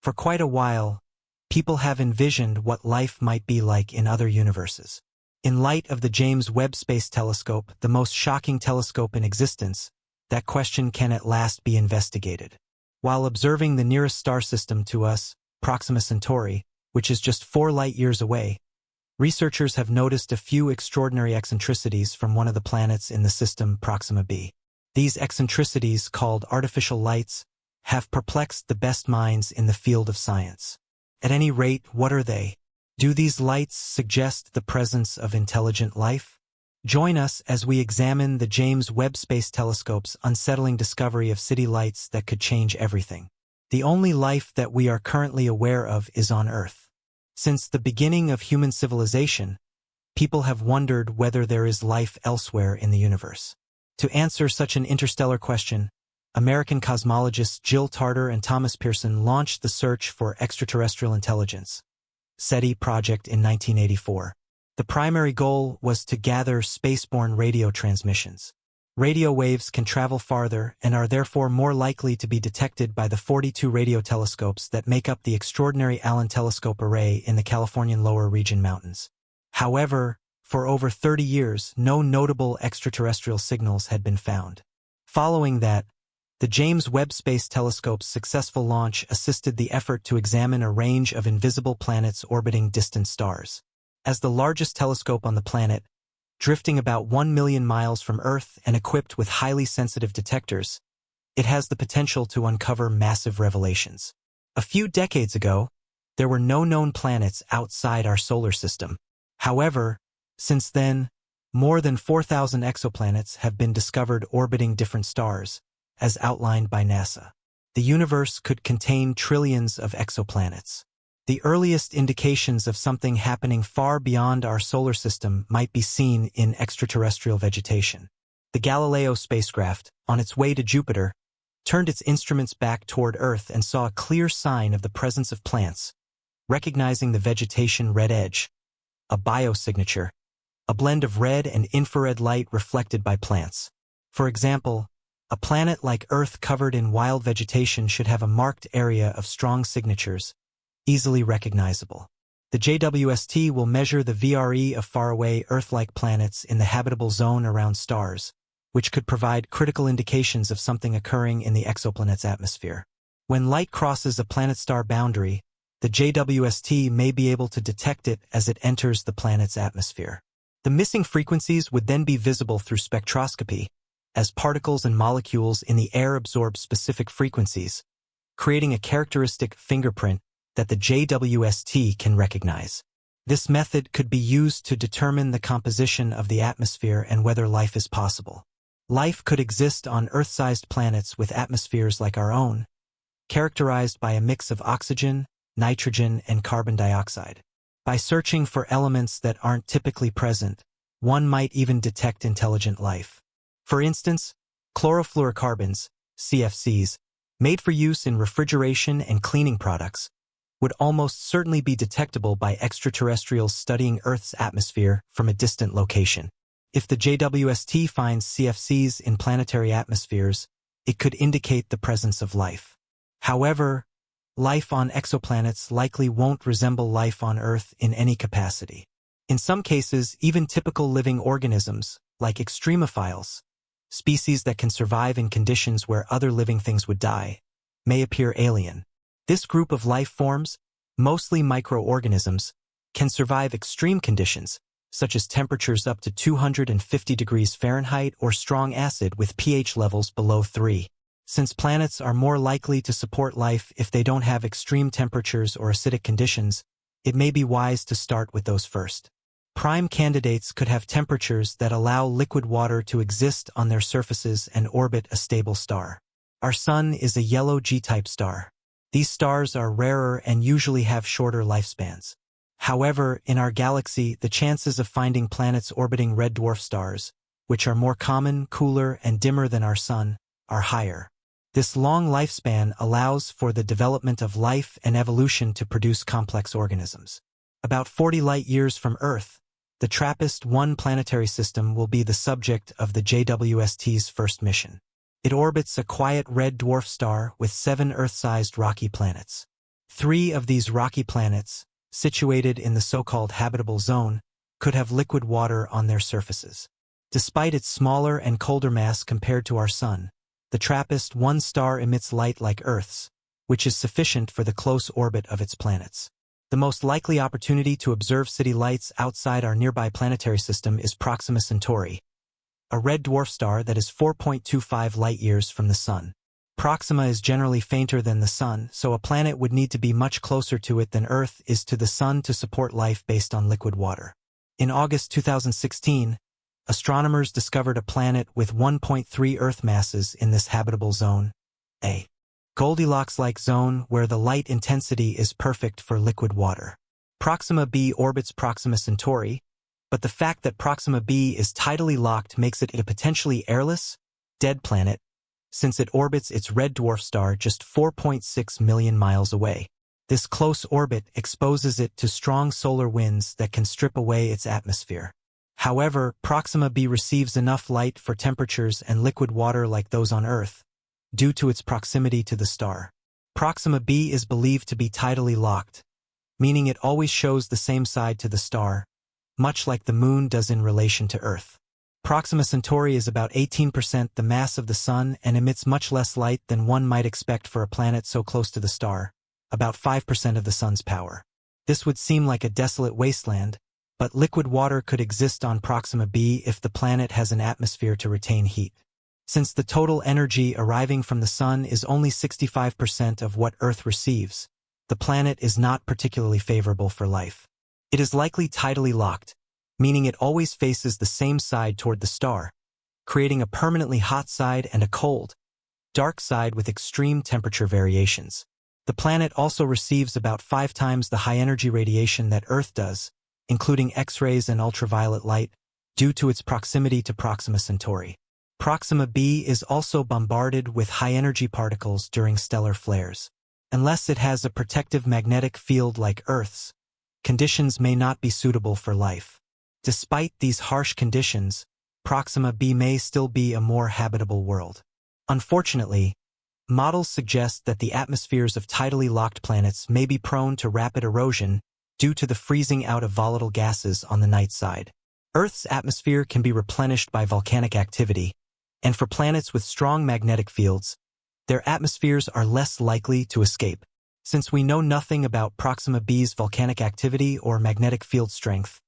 For quite a while, people have envisioned what life might be like in other universes. In light of the James Webb Space Telescope, the most shocking telescope in existence, that question can at last be investigated. While observing the nearest star system to us, Proxima Centauri, which is just 4 light-years away, researchers have noticed a few extraordinary eccentricities from one of the planets in the system, Proxima B. These eccentricities, called artificial lights, have perplexed the best minds in the field of science. At any rate, what are they? Do these lights suggest the presence of intelligent life? Join us as we examine the James Webb Space Telescope's unsettling discovery of city lights that could change everything. The only life that we are currently aware of is on Earth. Since the beginning of human civilization, people have wondered whether there is life elsewhere in the universe. To answer such an interstellar question, American cosmologists Jill Tarter and Thomas Pearson launched the search for extraterrestrial intelligence, SETI project, in 1984. The primary goal was to gather spaceborne radio transmissions. Radio waves can travel farther and are therefore more likely to be detected by the 42 radio telescopes that make up the extraordinary Allen Telescope Array in the Californian lower region mountains. However, for over 30 years, no notable extraterrestrial signals had been found. Following that, the James Webb Space Telescope's successful launch assisted the effort to examine a range of invisible planets orbiting distant stars. As the largest telescope on the planet, drifting about 1 million miles from Earth and equipped with highly sensitive detectors, it has the potential to uncover massive revelations. A few decades ago, there were no known planets outside our solar system. However, since then, more than 4,000 exoplanets have been discovered orbiting different stars, as outlined by NASA. The universe could contain trillions of exoplanets. The earliest indications of something happening far beyond our solar system might be seen in extraterrestrial vegetation. The Galileo spacecraft, on its way to Jupiter, turned its instruments back toward Earth and saw a clear sign of the presence of plants, recognizing the vegetation red edge, a biosignature, a blend of red and infrared light reflected by plants. For example, a planet like Earth covered in wild vegetation should have a marked area of strong signatures, easily recognizable. The JWST will measure the VRE of faraway Earth-like planets in the habitable zone around stars, which could provide critical indications of something occurring in the exoplanet's atmosphere. When light crosses a planet-star boundary, the JWST may be able to detect it as it enters the planet's atmosphere. The missing frequencies would then be visible through spectroscopy, as particles and molecules in the air absorb specific frequencies, creating a characteristic fingerprint that the JWST can recognize. This method could be used to determine the composition of the atmosphere and whether life is possible. Life could exist on Earth-sized planets with atmospheres like our own, characterized by a mix of oxygen, nitrogen, and carbon dioxide. By searching for elements that aren't typically present, one might even detect intelligent life. For instance, chlorofluorocarbons, CFCs, made for use in refrigeration and cleaning products, would almost certainly be detectable by extraterrestrials studying Earth's atmosphere from a distant location. If the JWST finds CFCs in planetary atmospheres, it could indicate the presence of life. However, life on exoplanets likely won't resemble life on Earth in any capacity. In some cases, even typical living organisms, like extremophiles, species that can survive in conditions where other living things would die, may appear alien. This group of life forms, mostly microorganisms, can survive extreme conditions, such as temperatures up to 250 degrees Fahrenheit or strong acid with pH levels below 3. Since planets are more likely to support life if they don't have extreme temperatures or acidic conditions, it may be wise to start with those first. Prime candidates could have temperatures that allow liquid water to exist on their surfaces and orbit a stable star. Our Sun is a yellow G-type star. These stars are rarer and usually have shorter lifespans. However, in our galaxy, the chances of finding planets orbiting red dwarf stars, which are more common, cooler, and dimmer than our Sun, are higher. This long lifespan allows for the development of life and evolution to produce complex organisms. About 40 light-years from Earth, the TRAPPIST-1 planetary system will be the subject of the JWST's first mission. It orbits a quiet red dwarf star with 7 Earth-sized rocky planets. 3 of these rocky planets, situated in the so-called habitable zone, could have liquid water on their surfaces. Despite its smaller and colder mass compared to our Sun, the TRAPPIST-1 star emits light like Earth's, which is sufficient for the close orbit of its planets. The most likely opportunity to observe city lights outside our nearby planetary system is Proxima Centauri, a red dwarf star that is 4.25 light-years from the Sun. Proxima is generally fainter than the Sun, so a planet would need to be much closer to it than Earth is to the Sun to support life based on liquid water. In August 2016, astronomers discovered a planet with 1.3 Earth masses in this habitable zone, a Goldilocks-like zone where the light intensity is perfect for liquid water. Proxima B orbits Proxima Centauri, but the fact that Proxima B is tidally locked makes it a potentially airless, dead planet, since it orbits its red dwarf star just 4.6 million miles away. This close orbit exposes it to strong solar winds that can strip away its atmosphere. However, Proxima B receives enough light for temperatures and liquid water like those on Earth, due to its proximity to the star. Proxima B is believed to be tidally locked, meaning it always shows the same side to the star, much like the Moon does in relation to Earth. Proxima Centauri is about 18% the mass of the Sun and emits much less light than one might expect for a planet so close to the star, about 5% of the Sun's power. This would seem like a desolate wasteland, but liquid water could exist on Proxima B if the planet has an atmosphere to retain heat. Since the total energy arriving from the Sun is only 65% of what Earth receives, the planet is not particularly favorable for life. It is likely tidally locked, meaning it always faces the same side toward the star, creating a permanently hot side and a cold, dark side with extreme temperature variations. The planet also receives about 5 times the high-energy radiation that Earth does, including X-rays and ultraviolet light, due to its proximity to Proxima Centauri. Proxima B is also bombarded with high-energy particles during stellar flares. Unless it has a protective magnetic field like Earth's, conditions may not be suitable for life. Despite these harsh conditions, Proxima B may still be a more habitable world. Unfortunately, models suggest that the atmospheres of tidally locked planets may be prone to rapid erosion due to the freezing out of volatile gases on the night side. Earth's atmosphere can be replenished by volcanic activity, and for planets with strong magnetic fields, their atmospheres are less likely to escape. Since we know nothing about Proxima B's volcanic activity or magnetic field strength,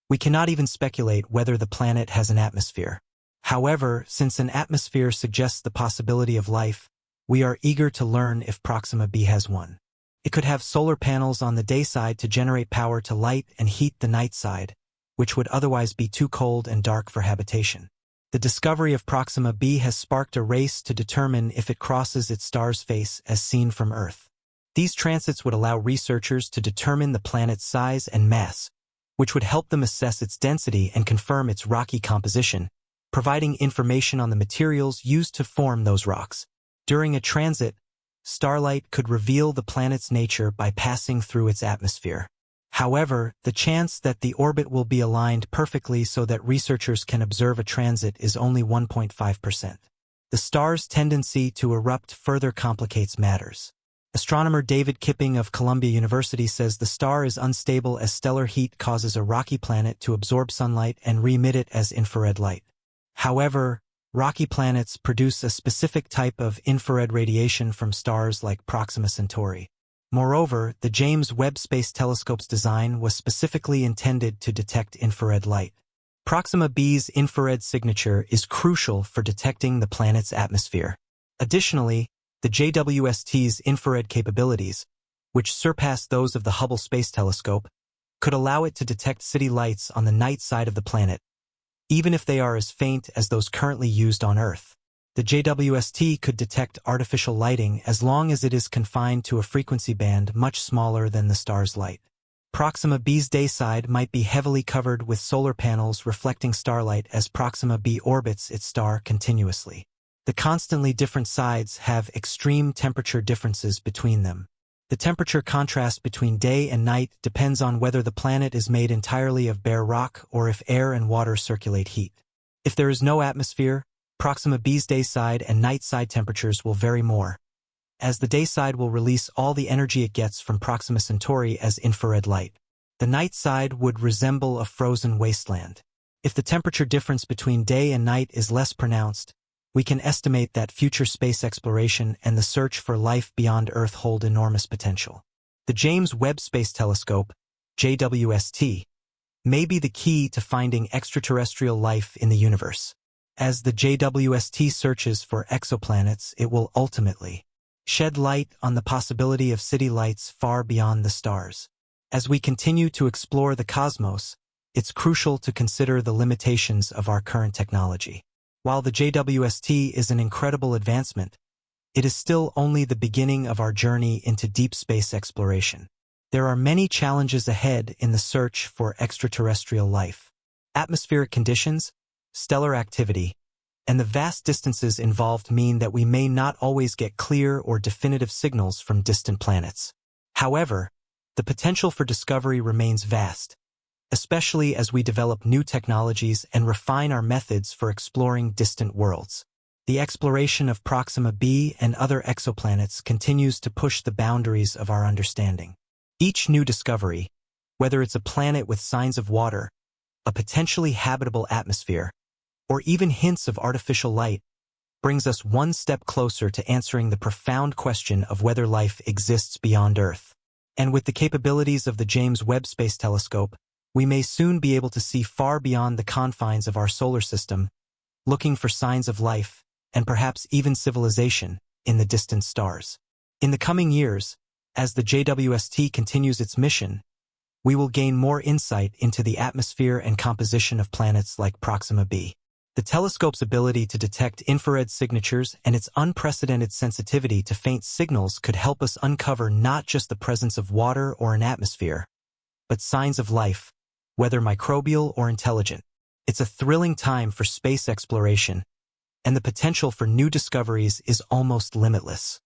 we cannot even speculate whether the planet has an atmosphere. However, since an atmosphere suggests the possibility of life, we are eager to learn if Proxima B has one. It could have solar panels on the day side to generate power to light and heat the night side, which would otherwise be too cold and dark for habitation. The discovery of Proxima B has sparked a race to determine if it crosses its star's face as seen from Earth. These transits would allow researchers to determine the planet's size and mass, which would help them assess its density and confirm its rocky composition, providing information on the materials used to form those rocks. During a transit, starlight could reveal the planet's nature by passing through its atmosphere. However, the chance that the orbit will be aligned perfectly so that researchers can observe a transit is only 1.5%. The star's tendency to erupt further complicates matters. Astronomer David Kipping of Columbia University says the star is unstable as stellar heat causes a rocky planet to absorb sunlight and re-emit it as infrared light. However, rocky planets produce a specific type of infrared radiation from stars like Proxima Centauri. Moreover, the James Webb Space Telescope's design was specifically intended to detect infrared light. Proxima B's infrared signature is crucial for detecting the planet's atmosphere. Additionally, the JWST's infrared capabilities, which surpass those of the Hubble Space Telescope, could allow it to detect city lights on the night side of the planet, even if they are as faint as those currently used on Earth. The JWST could detect artificial lighting as long as it is confined to a frequency band much smaller than the star's light. Proxima B's day side might be heavily covered with solar panels reflecting starlight as Proxima B orbits its star continuously. The constantly different sides have extreme temperature differences between them. The temperature contrast between day and night depends on whether the planet is made entirely of bare rock or if air and water circulate heat. If there is no atmosphere, Proxima B's day side and night side temperatures will vary more. as the day side will release all the energy it gets from Proxima Centauri as infrared light. The night side would resemble a frozen wasteland. If the temperature difference between day and night is less pronounced, we can estimate that future space exploration and the search for life beyond Earth hold enormous potential. The James Webb Space Telescope, JWST, may be the key to finding extraterrestrial life in the universe. As the JWST searches for exoplanets, it will ultimately shed light on the possibility of city lights far beyond the stars. As we continue to explore the cosmos, it's crucial to consider the limitations of our current technology. While the JWST is an incredible advancement, it is still only the beginning of our journey into deep space exploration. There are many challenges ahead in the search for extraterrestrial life. Atmospheric conditions, stellar activity, and the vast distances involved mean that we may not always get clear or definitive signals from distant planets. However, the potential for discovery remains vast, especially as we develop new technologies and refine our methods for exploring distant worlds. The exploration of Proxima B and other exoplanets continues to push the boundaries of our understanding. Each new discovery, whether it's a planet with signs of water, a potentially habitable atmosphere, or even hints of artificial light, brings us one step closer to answering the profound question of whether life exists beyond Earth. And with the capabilities of the James Webb Space Telescope, we may soon be able to see far beyond the confines of our solar system, looking for signs of life, and perhaps even civilization, in the distant stars. In the coming years, as the JWST continues its mission, we will gain more insight into the atmosphere and composition of planets like Proxima B. The telescope's ability to detect infrared signatures and its unprecedented sensitivity to faint signals could help us uncover not just the presence of water or an atmosphere, but signs of life, whether microbial or intelligent. It's a thrilling time for space exploration, and the potential for new discoveries is almost limitless.